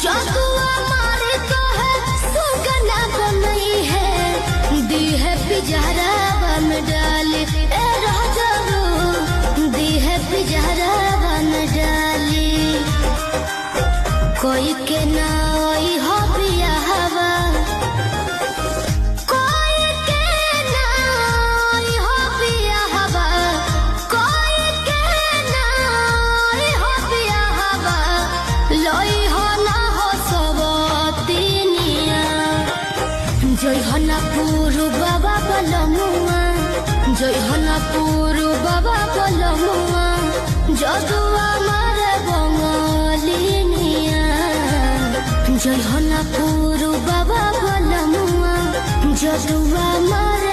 जदुआ मारे तो है सुगना बनई है दी है पिजहरा में डाली ए राजू दी है पिजहरा में डाली कोई के ना आई हो बिया हवा कोई के ना आई हो बिया हवा कोई के ना आई हो बिया हवा लोई हो ना हो सबतिनिया जय हना पुरु बाबा बलमुआ जय हना पुरु बाबा बलमुआ जदुआ मारे बंगलिनिया जय हना पुरु बाबा बलमुआ जदुआ मारे